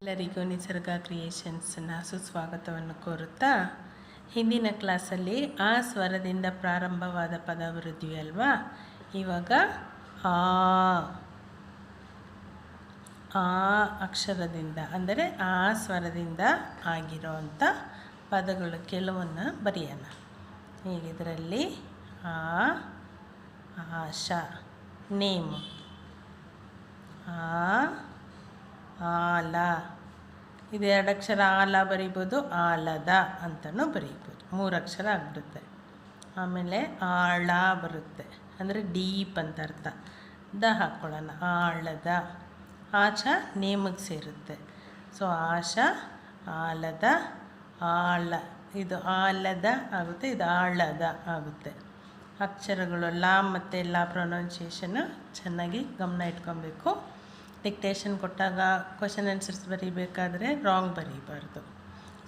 ಎಲ್ಲರಿಗೂ ನಿಸರ್ಗ ಕ್ರಿಯೇಷನ್ಸ್ನ ಸುಸ್ವಾಗತವನ್ನು ಕೋರುತ್ತಾ, ಹಿಂದಿನ ಕ್ಲಾಸಲ್ಲಿ ಆ ಸ್ವರದಿಂದ ಪ್ರಾರಂಭವಾದ ಪದ ಬರೆದ್ವಿ ಅಲ್ವಾ. ಇವಾಗ ಆ ಅಕ್ಷರದಿಂದ ಅಂದರೆ ಆ ಸ್ವರದಿಂದ ಆಗಿರೋವಂಥ ಪದಗಳು ಕೆಲವನ್ನು ಬರೆಯೋಣ. ಈಗ ಇದರಲ್ಲಿ ಆಶಾ ನೇಮು, ಆಲ, ಇದು 2 ಅಕ್ಷರ ಆಲ ಬರಿಬೋದು, ಆಲದ ಅಂತಲೂ ಬರೀಬೋದು, 3 ಅಕ್ಷರ ಆಗಿಬಿಡುತ್ತೆ. ಆಮೇಲೆ ಆಳ ಬರುತ್ತೆ, ಅಂದರೆ ಡೀಪ್ ಅಂತ ಅರ್ಥ. ದ ಹಾಕ್ಕೊಳ್ಳೋಣ, ಆಳದ. ಆಚ ನೇಮಿಗೆ ಸೇರುತ್ತೆ. ಸೊ ಆಶಾ, ಆಲದ, ಆಳ, ಇದು ಆಲದ ಆಗುತ್ತೆ, ಇದು ಆಳದ ಆಗುತ್ತೆ. ಅಕ್ಷರಗಳು ಲಾ ಮತ್ತು ಲಾ ಪ್ರೊನೌನ್ಸಿಯೇಷನ್ನು ಚೆನ್ನಾಗಿ ಗಮನ ಇಟ್ಕೊಬೇಕು. ಡಿಕ್ಟೇಷನ್ ಕೊಟ್ಟಾಗ ಕ್ವಶನ್ ಆನ್ಸರ್ಸ್ ಬರೀಬೇಕಾದ್ರೆ ರಾಂಗ್ ಬರೀಬಾರ್ದು.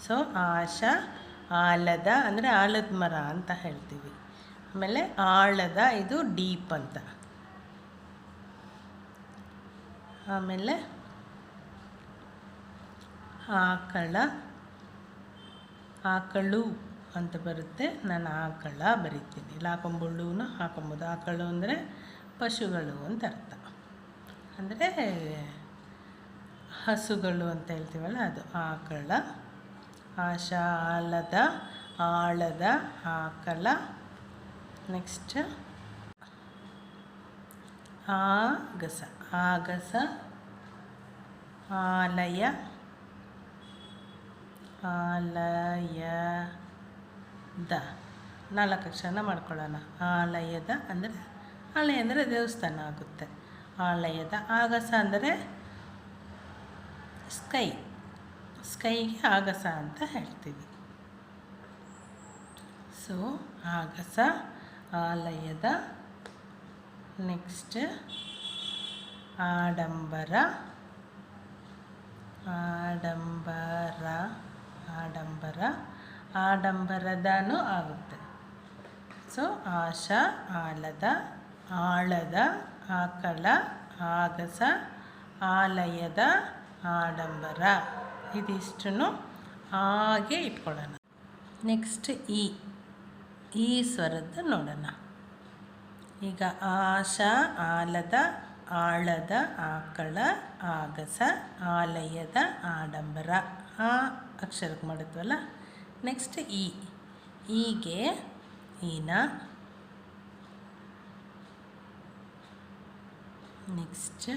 ಸೊ ಆಶಾ, ಆಲದ ಅಂದರೆ ಆಲದ ಮರ ಅಂತ ಹೇಳ್ತೀವಿ. ಆಮೇಲೆ ಆಳದ, ಇದು ಡೀಪ್ ಅಂತ. ಆಮೇಲೆ ಆಕಳ, ಆಕಳು ಅಂತ ಬರುತ್ತೆ. ನಾನು ಆಕಳ ಬರಿತೀನಿ. ಹಾಕೊಂಬುಳ್ಳೂನು ಹಾಕೊಬೋದು. ಆಕಳು ಅಂದರೆ ಪಶುಗಳು ಅಂತ ಅರ್ಥ, ಅಂದರೆ ಹಸುಗಳು ಅಂತ ಹೇಳ್ತೀವಲ್ಲ ಅದು ಆಕಳ. ಆಶಾ, ಆಲದ, ಆಳದ, ಆಕಳ. ನೆಕ್ಸ್ಟ್ ಆಗಸ, ಆಗಸ, ಆಲಯ, ಆಲಯದ. 4 ಅಕ್ಷರನ ಮಾಡ್ಕೊಳ್ಳೋಣ. ಆಲಯದ ಅಂದರೆ, ಆಲಯ ಅಂದರೆ ದೇವಸ್ಥಾನ ಆಗುತ್ತೆ. ಆಲಯದ. ಆಗಸ ಅಂದರೆ ಸ್ಕೈ, ಸ್ಕೈಗೆ ಆಗಸ ಅಂತ ಹೇಳ್ತೀವಿ. ಸೊ ಆಗಸ, ಆಲಯದ. ನೆಕ್ಸ್ಟ್ ಆಡಂಬರ, ಆಡಂಬರ, ಆಡಂಬರ, ಆಡಂಬರದನೂ ಆಗುತ್ತೆ. ಸೊ ಆಶಾ, ಆಲದ, ಆಳದ, ಆಕಳ, ಆಗಸ, ಆಲಯದ, ಆಡಂಬರ. ಇದಿಷ್ಟನ್ನು ಹಾಗೆ ಇಟ್ಕೊಳ್ಳೋಣ. ನೆಕ್ಸ್ಟ್ ಈ ಸ್ವರದ್ದು ನೋಡೋಣ. ಈಗ ಆಶಾ, ಆಲದ, ಆಳದ, ಆಕಳ, ಆಗಸ, ಆಲಯದ, ಆಡಂಬರ. ಆ ಅಕ್ಷರಕ್ಕೆ ಮಾಡಿದ್ವಲ್ಲ. ನೆಕ್ಸ್ಟ್ ಈಗೆ ಈನ. ನೆಕ್ಸ್ಟ್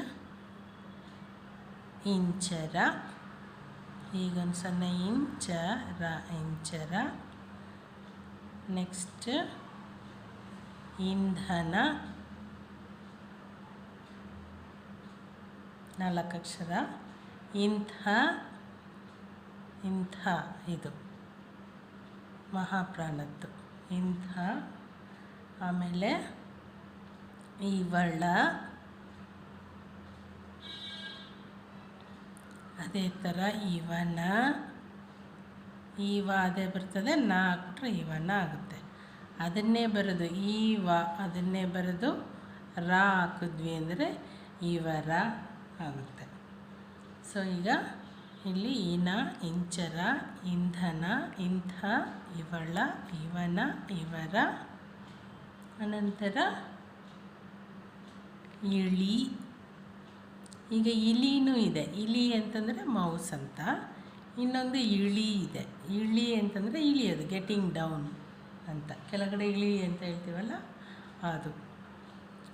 ಇಂಚರ, ಈಗೊಂದು ಸಣ್ಣ ಇಂಚರ, ಇಂಚರ. ನೆಕ್ಸ್ಟ್ ಇಂಧನ, 4 ಅಕ್ಷರ. ಇಂಥ, ಇದು ಮಹಾಪ್ರಾಣದ್ದು ಇಂಥ. ಆಮೇಲೆ ಇವಳ, ಅದೇ ಥರ ಇವನ, ಈವ ಅದೇ ಬರ್ತದೆ. ನಾ ಹಾಕ್ಬಿಟ್ರೆ ಇವನ ಆಗುತ್ತೆ. ಅದನ್ನೇ ಬರೆದು ಈವ, ಅದನ್ನೇ ಬರೆದು ರಾ ಹಾಕಿದ್ವಿ ಅಂದರೆ ಇವರ ಆಗುತ್ತೆ. ಸೊ ಈಗ ಇಲ್ಲಿ ಈನ, ಇಂಚರ, ಇಂಧನ, ಇಂಥ, ಇವಳ, ಇವನ, ಇವರ. ಅನಂತರ ಇಳಿ. ಈಗ ಇಲಿನೂ ಇದೆ. ಇಲಿ ಅಂತಂದರೆ ಮೌಸ್ ಅಂತ. ಇನ್ನೊಂದು ಇಳಿ ಇದೆ. ಇಳಿ ಅಂತಂದರೆ ಇಳಿಯೋದು, ಗೆಟಿಂಗ್ ಡೌನ್ ಅಂತ. ಕೆಳಗಡೆ ಇಳಿ ಅಂತ ಹೇಳ್ತೀವಲ್ಲ ಅದು.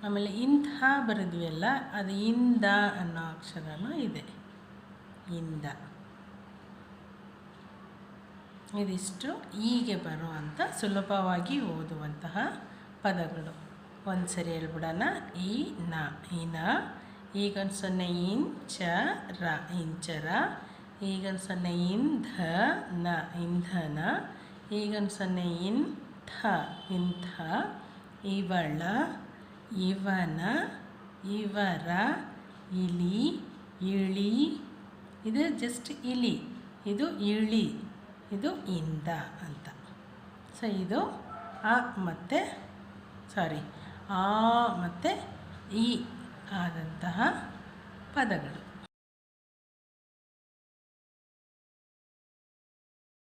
ಆಮೇಲೆ ಇಂಥ ಬರೆದ್ವಿ ಅಲ್ಲ, ಅದು ಇಂದ ಅನ್ನೋ ಅಕ್ಷರನೂ ಇದೆ. ಇಂದ. ಇದಿಷ್ಟು ಹೀಗೆ ಬರುವಂಥ ಸುಲಭವಾಗಿ ಓದುವಂತಹ ಪದಗಳು. ಒಂದು ಸರಿ ಹೇಳ್ಬಿಡೋಣ. ಈನ, ಈಗೊಂದು ಸೊನ್ನೆ ಇಂಚರ, ಇಂಚರ. ಈಗೊಂದು ಸೊನ್ನೆ ಇಂಧನ, ಇಂಧನ. ಈಗೊಂದು ಸೊನ್ನೆ ಇಂಥ, ಇಂಥ. ಇವಳ, ಇವನ, ಇವರ, ಇಲಿ, ಇಳಿ. ಇದು ಜಸ್ಟ್ ಇಲಿ, ಇದು ಇಳಿ, ಇದು ಇಂದ ಅಂತ. ಸೊ ಇದು ಆ ಮತ್ತು ಆ ಮತ್ತು ಈ ಆದಂತಹ ಪದಗಳು.